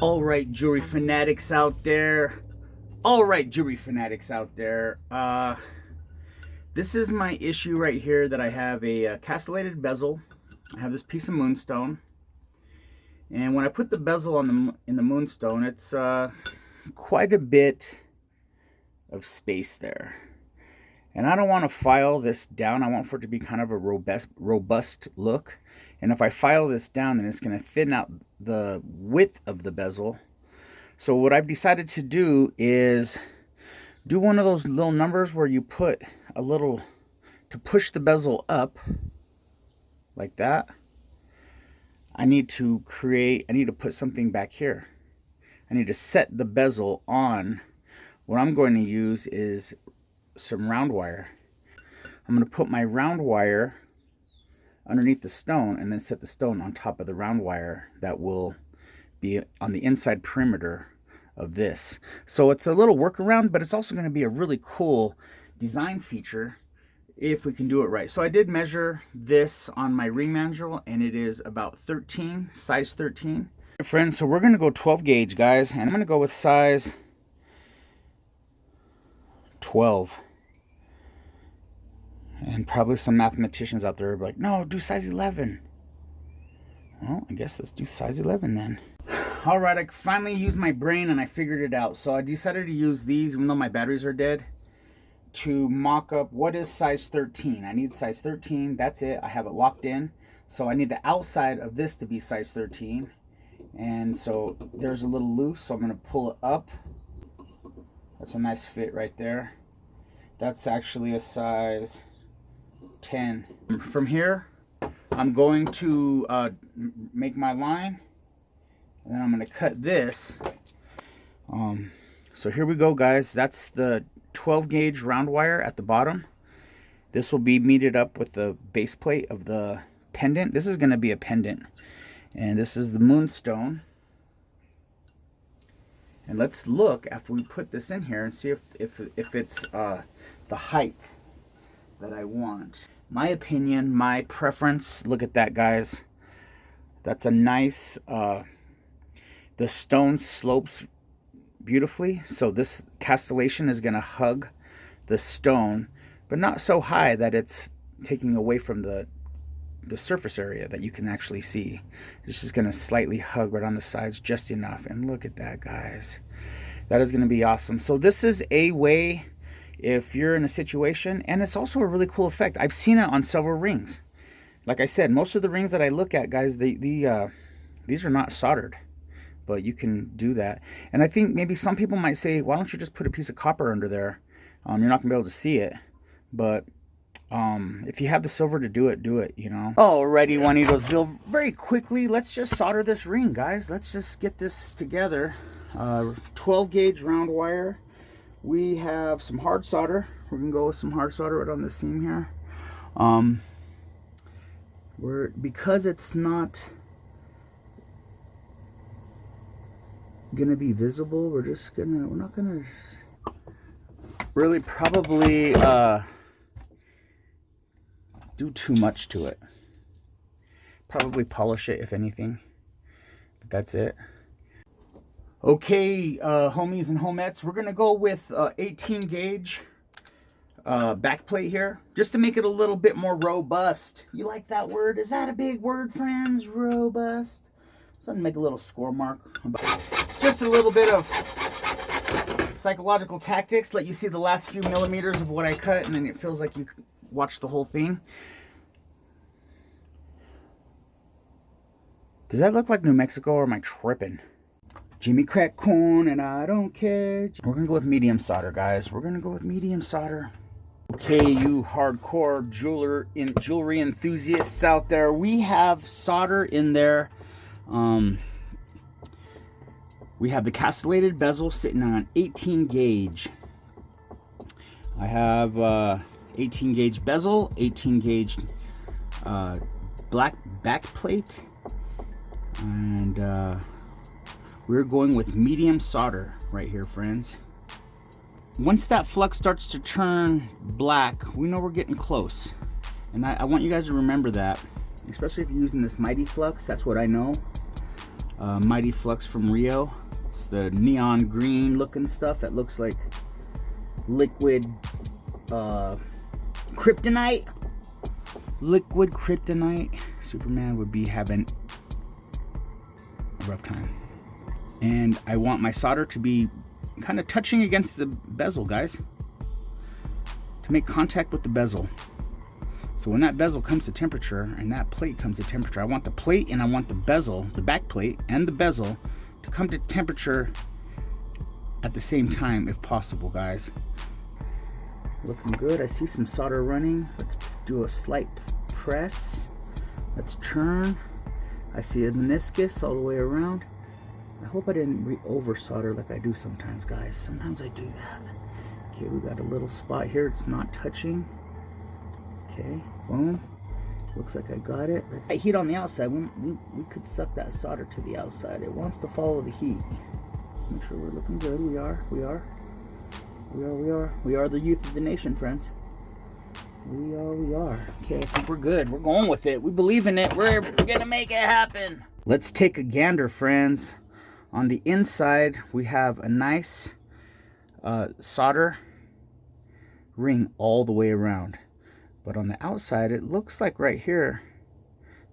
All right, jewelry fanatics out there. This is my issue right here, that I have a castellated bezel. I have this piece of moonstone, and when I put the bezel on in the moonstone, it's quite a bit of space there. And I don't want to file this down. I want for it to be kind of a robust look. And if I file this down, then it's going to thin out the width of the bezel. So what I've decided to do is do one of those little numbers where you put a little, to push the bezel up like that. I need to put something back here. I need to set the bezel on. What I'm going to use is some round wire. I'm going to put my round wire underneath the stone and then set the stone on top of the round wire that will be on the inside perimeter of this. So it's a little workaround, but it's also going to be a really cool design feature if we can do it right. So I did measure this on my ring manual, and it is about 13, size 13. Friends, so we're going to go 12 gauge, guys, and I'm going to go with size 12. And probably some mathematicians out there are like, no, do size 11. Well, I guess let's do size 11 then. All right, I finally used my brain and I figured it out. So I decided to use these, even though my batteries are dead, to mock up what is size 13. I need size 13. That's it. I have it locked in. So I need the outside of this to be size 13. And so there's a little loose, so I'm going to pull it up. That's a nice fit right there. That's actually a size 10. From here, I'm going to make my line, and then I'm going to cut this. So here we go, guys. That's the 12 gauge round wire at the bottom. This will be meted up with the base plate of the pendant. This is going to be a pendant, and this is the moonstone. And let's look after we put this in here and see if it's the height that I want. My opinion, my preference, look at that, guys. That's a nice, the stone slopes beautifully. So this castellation is going to hug the stone, but not so high that it's taking away from the surface area that you can actually see. It's just going to slightly hug right on the sides, just enough. And look at that, guys. That is going to be awesome. So this is a way, if you're in a situation, and it's also a really cool effect. I've seen it on several rings. Like I said, most of the rings that I look at, guys, these are not soldered, but you can do that. And I think maybe some people might say, why don't you just put a piece of copper under there? You're not going to be able to see it, but if you have the silver to do it, you know. Alrighty, Juanitosville, very quickly, let's just solder this ring, guys. Let's just get this together. 12 gauge round wire. We have some hard solder. We're gonna go with some hard solder right on the seam here. Because it's not gonna be visible, we're not gonna really probably do too much to it. Probably polish it if anything, but that's it. Okay, homies and homettes, we're gonna go with 18 gauge back plate here, just to make it a little bit more robust. You like that word? Is that a big word, friends? Robust. So I'm gonna make a little score mark. Just a little bit of psychological tactics, let you see the last few millimeters of what I cut, and then it feels like you watch the whole thing. Does that look like New Mexico, or am I tripping? Jimmy crack corn and I don't care. We're gonna go with medium solder, guys. We're gonna go with medium solder. Okay, you hardcore jewelry enthusiasts out there, we have solder in there. We have the castellated bezel sitting on 18 gauge. I have 18 gauge bezel, 18 gauge black back plate, and we're going with medium solder right here, friends. Once that flux starts to turn black, we know we're getting close. And I want you guys to remember that. especially if you're using this Mighty Flux. That's what I know. Mighty Flux from Rio. It's the neon green looking stuff that looks like liquid kryptonite. Liquid kryptonite. Superman would be having a rough time. And I want my solder to be kind of touching against the bezel, guys, to make contact with the bezel. So when that bezel comes to temperature and that plate comes to temperature, I want the plate and I want the bezel, the back plate and the bezel, to come to temperature at the same time if possible, guys. Looking good. I see some solder running. Let's do a slight press. Let's turn. I see a meniscus all the way around. I hope I didn't over solder like I do sometimes, guys. Sometimes I do that. Okay, we got a little spot here. It's not touching. Okay, boom. Looks like I got it. That heat on the outside, we could suck that solder to the outside. It wants to follow the heat. Make sure we're looking good. We are the youth of the nation, friends. We are. Okay, I think we're good. We're going with it. We believe in it. We're gonna make it happen. Let's take a gander, friends. On the inside, we have a nice solder ring all the way around. But on the outside, it looks like right here,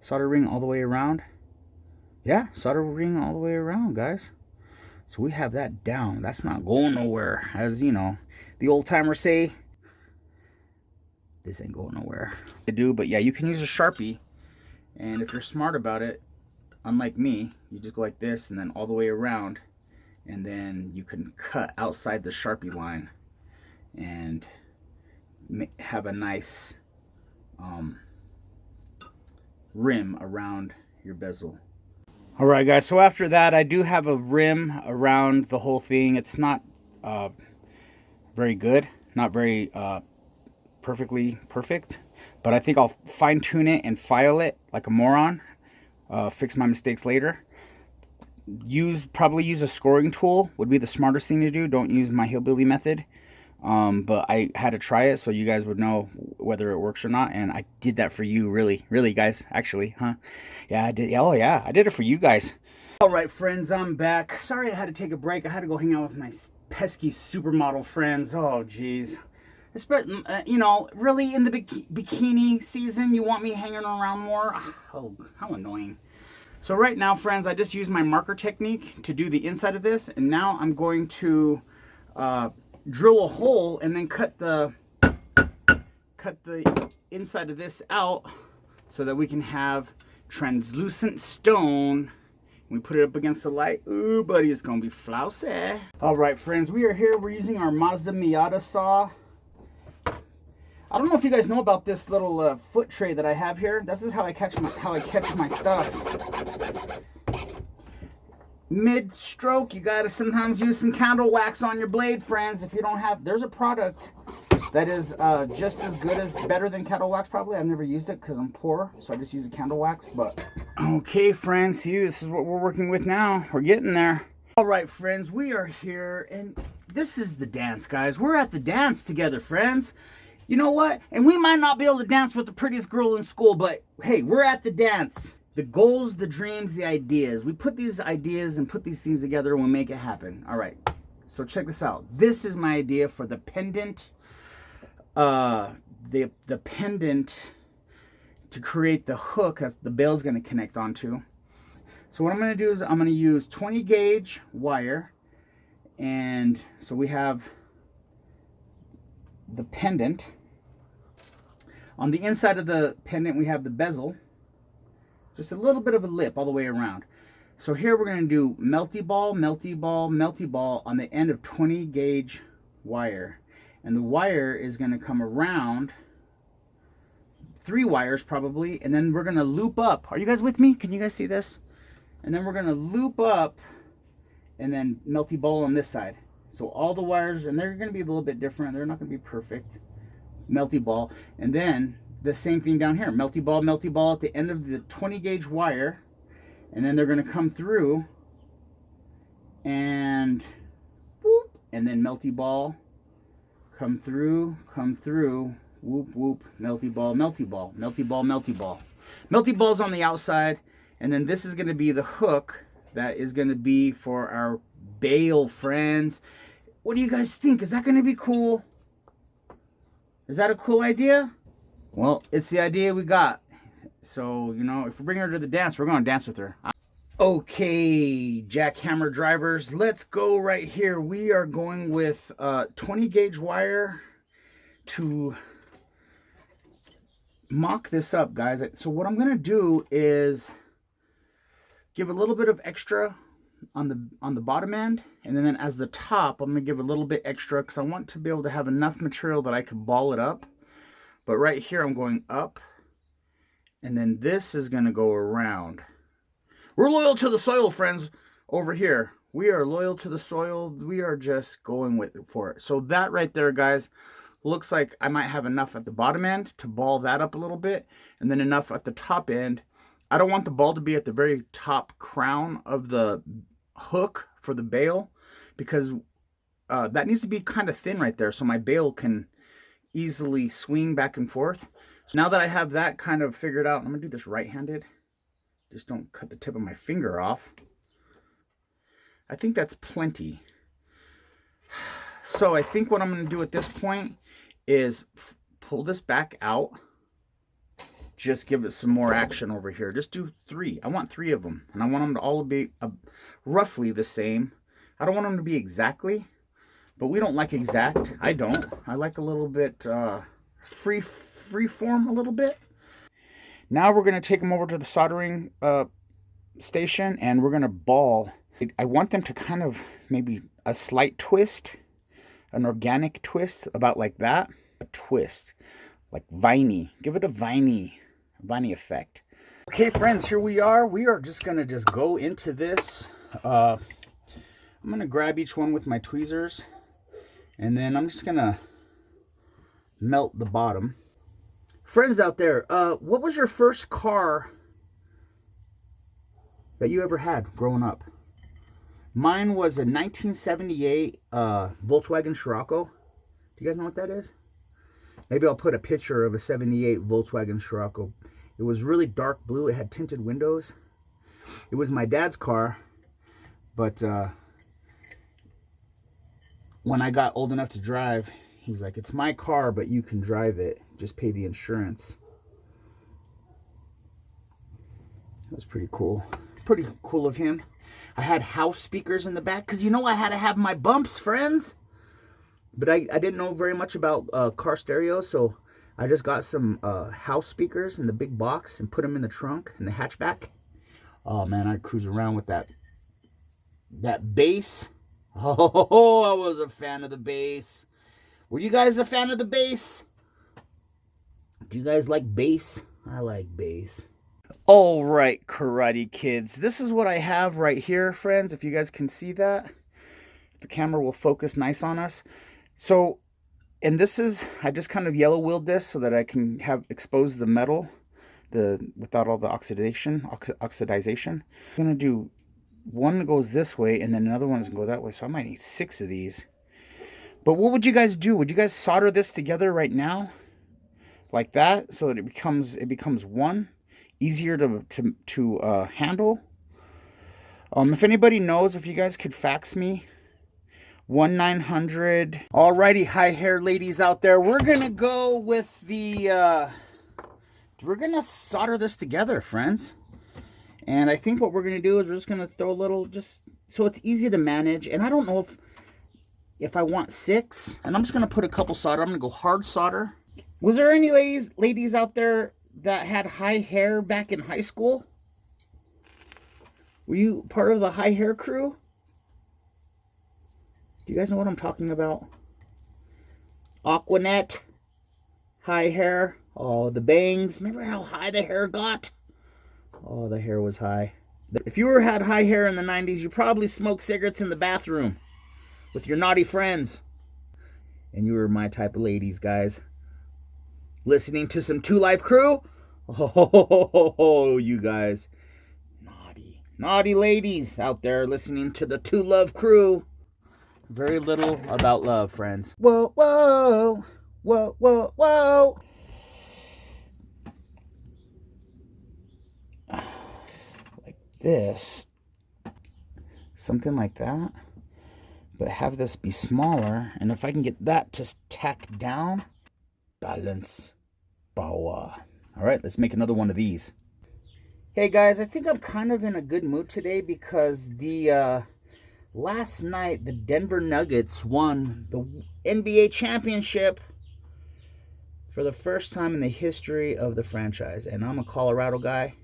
solder ring all the way around. Yeah, solder ring all the way around, guys. So we have that down. That's not going nowhere. As you know, the old timers say, this ain't going nowhere. I do, but yeah, you can use a Sharpie. And if you're smart about it, unlike me, you just go like this and then all the way around. And then you can cut outside the Sharpie line and have a nice rim around your bezel. All right, guys, so after that, I do have a rim around the whole thing. It's not very good, not very perfectly perfect, but I think I'll fine tune it and file it like a moron, fix my mistakes later. Probably use a scoring tool would be the smartest thing to do. Don't use my hillbilly method. But I had to try it so you guys would know whether it works or not, and I did that for you. Really guys, actually, huh? Yeah, I did. Oh yeah, I did it for you guys. All right, friends, I'm back. Sorry I had to take a break. I had to go hang out with my pesky supermodel friends. Oh geez, you know, really in the bikini season, you want me hanging around more? Oh, how annoying. So right now, friends, I just used my marker technique to do the inside of this, and now I'm going to drill a hole and then cut the inside of this out so that we can have translucent stone. When we put it up against the light, ooh buddy, it's gonna be flousy. All right, friends, we are here. We're using our Mazda Miata saw. I don't know if you guys know about this little foot tray that I have here. This is how I catch my stuff. Mid-stroke, you gotta sometimes use some candle wax on your blade, friends. If you don't have, there's a product that is just as good as better than candle wax. Probably I've never used it because I'm poor, so I just use the candle wax. But okay, friends, see, this is what we're working with now. We're getting there. All right, friends, we are here, and this is the dance, guys. We're at the dance together, friends. You know what? And we might not be able to dance with the prettiest girl in school, but hey, we're at the dance. The goals, the dreams, the ideas. We put these ideas and put these things together and we make it happen. All right, so check this out. This is my idea for the pendant. The pendant to create the hook that the bale's going to connect onto. So what I'm going to do is I'm going to use 20 gauge wire. And so we have the pendant. On the inside of the pendant, we have the bezel. Just a little bit of a lip all the way around. So here we're going to do melty ball, melty ball, melty ball on the end of 20 gauge wire. And the wire is going to come around 3 wires probably. And then we're going to loop up. Are you guys with me? Can you guys see this? And then we're going to loop up and then melty ball on this side. So all the wires, and they're going to be a little bit different. They're not going to be perfect. Melty ball. And then the same thing down here, melty ball at the end of the 20 gauge wire, and then they're going to come through and whoop, and then melty ball, come through, whoop whoop, melty ball, melty ball, melty ball, melty ball. Melty balls on the outside, and then this is going to be the hook that is going to be for our bail, friends. What do you guys think? Is that going to be cool? Is that a cool idea? Well, it's the idea we got. So, you know, if we bring her to the dance, we're going to dance with her. Okay, jackhammer drivers, let's go right here. We are going with 20 gauge wire to mock this up, guys. So what I'm going to do is give a little bit of extra on the bottom end, and then as the top, I'm going to give a little bit extra because I want to be able to have enough material that I can ball it up. But right here, I'm going up, and then this is going to go around. We're loyal to the soil, friends, over here. We are loyal to the soil. We are just going for it. So that right there, guys, looks like I might have enough at the bottom end to ball that up a little bit, and then enough at the top end. I don't want the ball to be at the very top crown of the hook for the bail, because that needs to be kind of thin right there so my bail can easily swing back and forth. So now that I have that kind of figured out, I'm going to do this right-handed. Just don't cut the tip of my finger off. I think that's plenty. So I think what I'm going to do at this point is pull this back out. Just give it some more action over here. Just do 3. I want 3 of them. And I want them to all be roughly the same. I don't want them to be exactly. But we don't like exact. I don't. I like a little bit free form a little bit. Now we're going to take them over to the soldering station, and we're going to ball. I want them to kind of maybe a slight twist, an organic twist, about like that. A twist, like viney. Give it a viney effect. Okay, friends, here we are. We are just going to go into this. I'm going to grab each one with my tweezers, and then I'm just going to melt the bottom. Friends out there, what was your first car that you ever had growing up? Mine was a 1978 Volkswagen Scirocco. Do you guys know what that is? Maybe I'll put a picture of a 78 Volkswagen Scirocco. It was really dark blue. It had tinted windows. It was my dad's car, but when I got old enough to drive, he's like, it's my car, but you can drive it. Just pay the insurance. That was pretty cool. Pretty cool of him. I had house speakers in the back because, you know, I had to have my bumps, friends. But I didn't know very much about car stereos, so I just got some house speakers in the big box and put them in the trunk, in the hatchback. Oh, man, I'd cruise around with that bass. Oh, I was a fan of the bass. Were you guys a fan of the bass? Do you guys like bass? I like bass. All right, karate kids. This is what I have right here, friends. If you guys can see that, the camera will focus nice on us. So, and this is, I just kind of yellow wheeled this so that I can have expose the metal without all the oxidization. I'm going to do one that goes this way, and then another one is going to go that way. So I might need 6 of these. But what would you guys do? Would you guys solder this together right now? Like that, so that it becomes one, easier to handle. If anybody knows, if you guys could fax me 1-900. Alrighty, hi hair ladies out there, we're gonna go with the we're gonna solder this together, friends. And I think what we're gonna do is we're just gonna throw a little, just so it's easy to manage. And I don't know if I want 6, and I'm just gonna put a couple solder. I'm gonna go hard solder. Was there any ladies out there that had high hair back in high school? Were you part of the high hair crew? Do you guys know what I'm talking about? Aquanet, high hair. Oh, the bangs. Remember how high the hair got? Oh, the hair was high. If you had high hair in the 90s, you probably smoked cigarettes in the bathroom with your naughty friends. And you were my type of ladies, guys. Listening to some 2 Live Crew? Oh, you guys. Naughty ladies out there listening to the 2 Love Crew. Very little about love, friends. Whoa, whoa, whoa, whoa, whoa. this, something like that, but have this be smaller. And if I can get that to tack down, balance, power. All right, let's make another one of these. Hey guys, I think I'm kind of in a good mood today because the last night the Denver Nuggets won the NBA championship for the first time in the history of the franchise. And I'm a Colorado guy,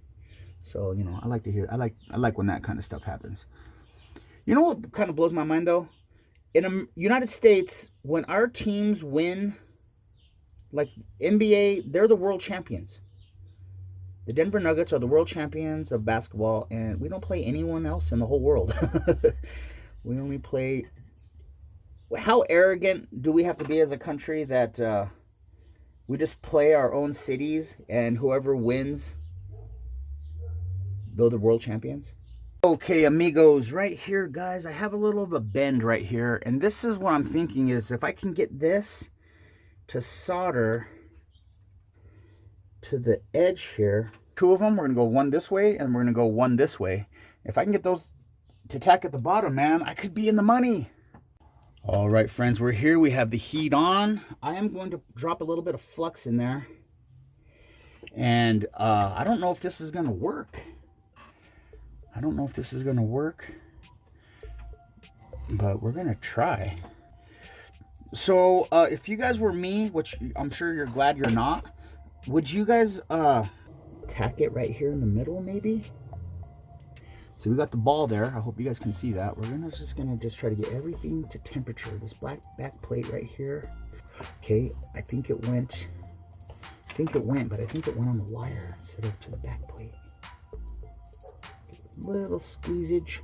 so you know I like to hear. I like when that kind of stuff happens. You know what kind of blows my mind though? In the United States, when our teams win, like NBA, they're the world champions. The Denver Nuggets are the world champions of basketball, and we don't play anyone else in the whole world. We only play... How arrogant do we have to be as a country that we just play our own cities, and whoever wins, they're the world champions? Okay, amigos, right here, guys, I have a little of a bend right here, and this is what I'm thinking is if I can get this to solder to the edge here, two of them, we're gonna go one this way and we're gonna go one this way. If I can get those to tack at the bottom, man, I could be in the money. All right, friends, we're here. We have the heat on. I am going to drop a little bit of flux in there, and I don't know if this is gonna work. I don't know if this is gonna work, but we're gonna try. So if you guys were me, which I'm sure you're glad you're not, would you guys tack it right here in the middle maybe? So we got the ball there. I hope you guys can see that. We're just gonna try to get everything to temperature. This black back plate right here. Okay, I think it went, but I think it went on the wire instead of to the back plate. Little squeezage.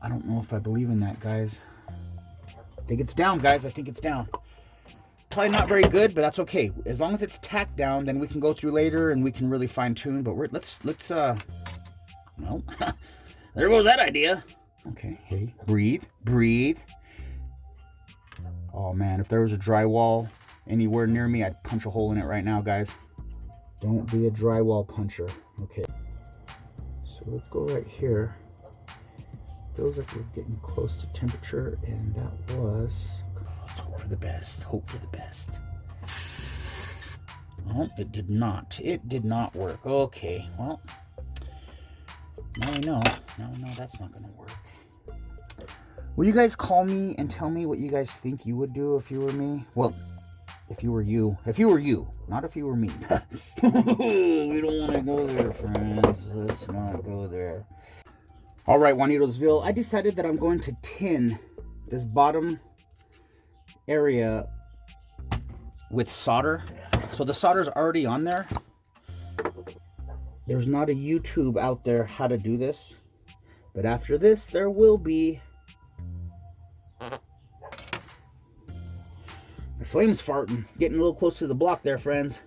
I don't know if I believe in that, guys. I think it's down, guys. I think it's down. Probably not very good, but that's okay. As long as it's tacked down, then we can go through later and we can really fine tune. But let's well, there goes that idea. Okay, hey, breathe. Oh man, if there was a drywall anywhere near me, I'd punch a hole in it right now, guys. Don't be a drywall puncher. Okay, so let's go right here. Feels like we're getting close to temperature, and that was... Let's hope for the best. Hope for the best. Oh, it did not. It did not work. Okay, well, now we know. Now we know that's not going to work. Will you guys call me and tell me what you guys think you would do if you were me? Well, if you were you. If you were you, not if you were me. We don't want to go there, friends. Let's not go there. All right, Juanitosville, I decided that I'm going to tin this bottom area with solder. So the solder's already on there. There's not a YouTube out there how to do this. But after this, there will be. The flame's farting. Getting a little close to the block there, friends.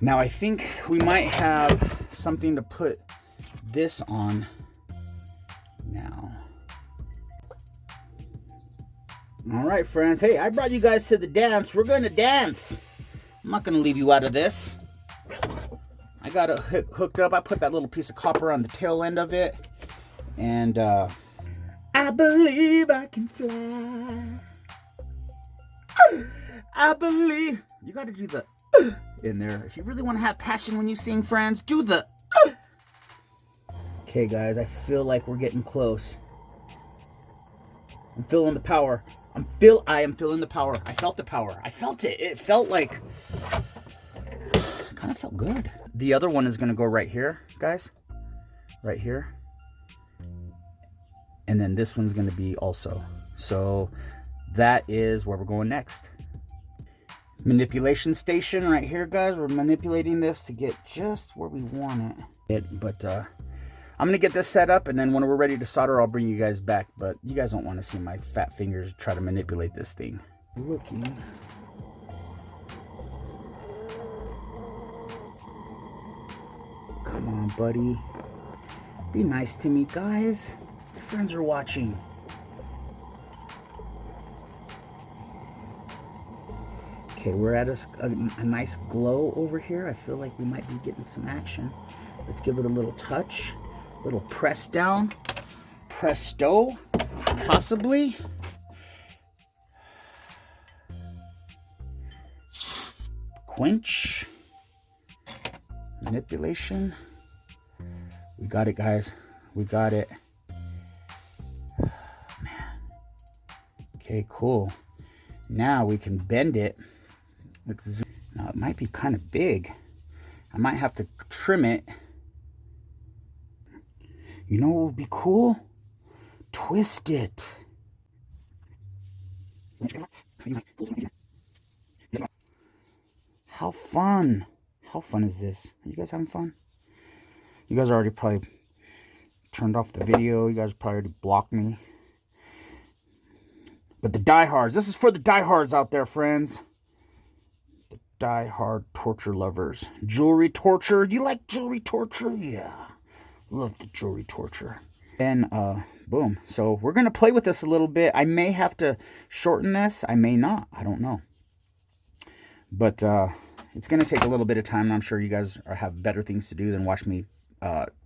Now I think we might have something to put this on now. All right, friends. Hey, I brought you guys to the dance. We're going to dance. I'm not going to leave you out of this. I got it hooked up. I put that little piece of copper on the tail end of it. And I believe I can fly. I believe. You got to do the in there. If you really want to have passion when you sing, friends, do the Okay, guys, I feel like we're getting close. I'm feeling the power. I am feeling the power. I felt the power. I felt it. It felt like... kind of felt good. The other one is going to go right here, guys. Right here. And then this one's going to be also. So that is where we're going next. Manipulation station right here, guys. We're manipulating this to get just where we want it. But I'm gonna get this set up, and then when we're ready to solder, I'll bring you guys back. But you guys don't want to see my fat fingers try to manipulate this thing. Looking. Come on, buddy. Be nice to me, guys. My friends are watching. Okay, we're at a nice glow over here. I feel like we might be getting some action. Let's give it a little touch, a little press down, presto, possibly. Quench, manipulation. We got it, guys. We got it. Man. Okay, cool. Now we can bend it. Let's zoom. Now it might be kind of big. I might have to trim it. You know what would be cool? Twist it. How fun. How fun is this? Are you guys having fun? You guys already probably turned off the video. You guys probably already blocked me. But the diehards, this is for the diehards out there, friends. The diehard torture lovers. Jewelry torture. You like jewelry torture? Yeah. Love the jewelry torture. And boom. So we're going to play with this a little bit. I may have to shorten this. I may not. I don't know. But it's going to take a little bit of time. And I'm sure you guys have better things to do than watch me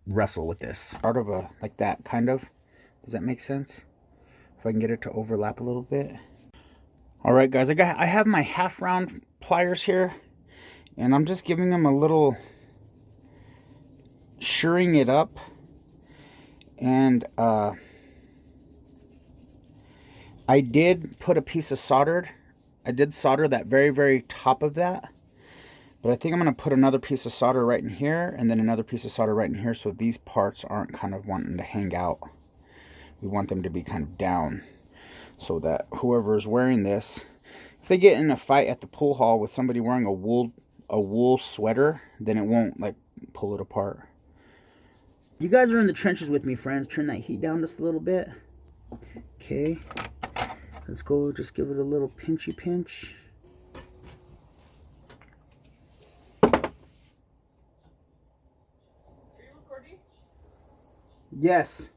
wrestle with this. Part of a, like that, kind of. Does that make sense? If I can get it to overlap a little bit. All right, guys. I have my half round pliers here. And I'm just giving them a little shoring it up. And I did put a piece of soldered. I did solder that very, very top of that. But I think I'm going to put another piece of solder right in here. And then another piece of solder right in here. So these parts aren't kind of wanting to hang out. We want them to be kind of down. So that whoever is wearing this, if they get in a fight at the pool hall with somebody wearing a wool sweater, then it won't like pull it apart. You guys are in the trenches with me, friends. Turn that heat down just a little bit. Okay. Let's go just give it a little pinchy pinch. Are you recording? Yes.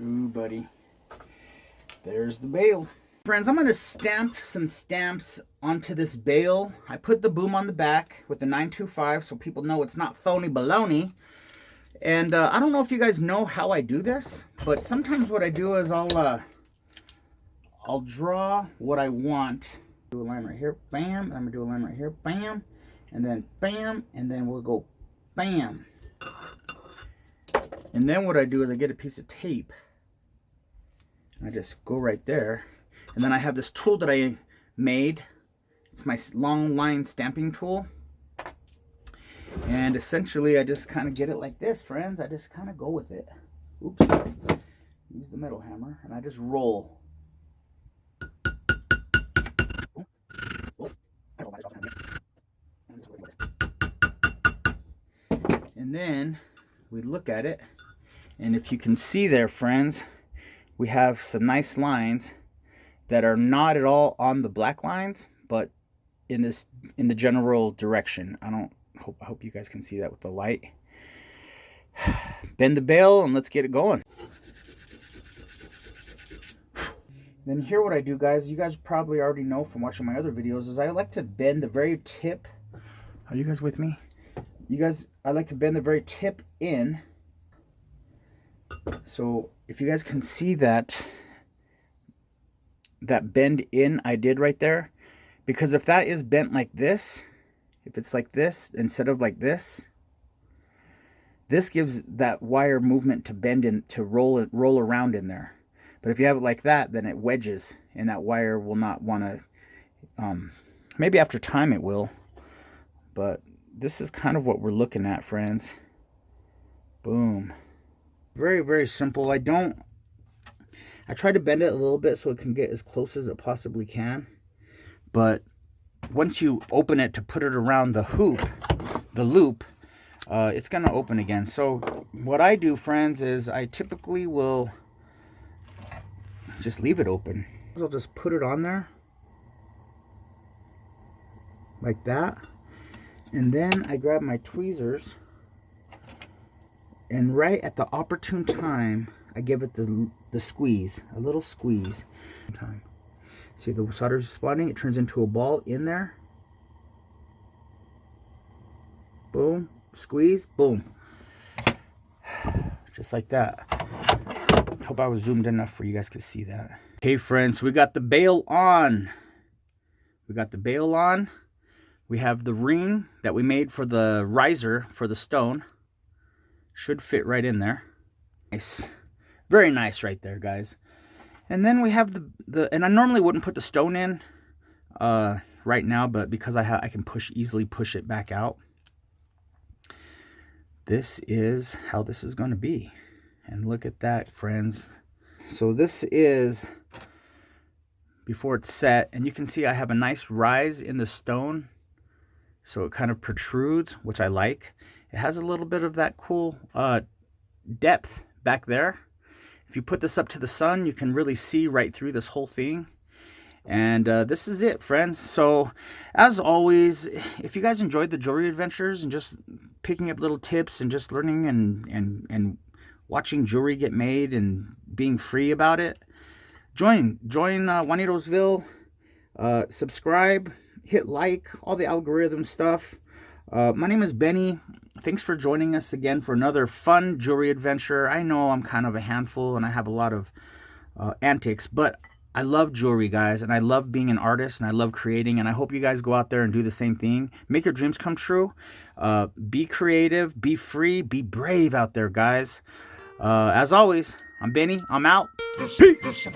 Ooh, buddy. There's the bale. Friends, I'm going to stamp some stamps onto this bale. I put the boom on the back with the 925 so people know it's not phony baloney. And I don't know if you guys know how I do this, but sometimes what I do is I'll draw what I want. Do a line right here, bam. I'm going to do a line right here, bam. And then bam, and then we'll go bam. And then what I do is I get a piece of tape. And I just go right there. And then I have this tool that I made. It's my long line stamping tool. And essentially I just kind of get it like this, friends. I just kind of go with it. Oops. Use the metal hammer. And I just roll. And then we look at it. And if you can see there, friends, we have some nice lines that are not at all on the black lines, but in the general direction. I hope you guys can see that with the light. Bend the bale and let's get it going. Then here what I do, guys, you guys probably already know from watching my other videos, is I like to bend the very tip. Are you guys with me? I like to bend the very tip in. So if you guys can see that bend in I did right there, because if that is bent like this, if it's like this instead of like this gives that wire movement to bend in, to roll around in there. But if you have it like that, then it wedges and that wire will not want to, maybe after time it will, but this is kind of what we're looking at, friends. Boom. Very, very simple. I try to bend it a little bit so it can get as close as it possibly can. But once you open it to put it around the loop, it's going to open again. So what I do, friends, is I typically will just leave it open. I'll just put it on there like that. And then I grab my tweezers. And right at the opportune time, I give it the squeeze, a little squeeze. See, the solder's spotting. It turns into a ball in there. Boom. Squeeze. Boom. Just like that. Hope I was zoomed enough for you guys could see that. Okay, friends, we got the bail on. We got the bail on. We have the ring that we made for the riser for the stone. Should fit right in there. Nice. Very nice right there, guys. And then we have and I normally wouldn't put the stone in right now, but because I can easily push it back out. This is how this is going to be. And look at that, friends. So this is before it's set, and you can see I have a nice rise in the stone, so it kind of protrudes, which I like. It has a little bit of that cool depth back there. If you put this up to the sun, you can really see right through this whole thing. And this is it, friends. So as always, if you guys enjoyed the jewelry adventures and just picking up little tips and just learning and watching jewelry get made and being free about it, join Juanitosville. Subscribe, hit like, all the algorithm stuff. My name is Benny. Thanks for joining us again for another fun jewelry adventure. I know I'm kind of a handful and I have a lot of antics, but I love jewelry, guys, and I love being an artist, and I love creating, and I hope you guys go out there and do the same thing. Make your dreams come true. Be creative, be free, be brave out there, guys. As always, I'm Benny. I'm out. Peace.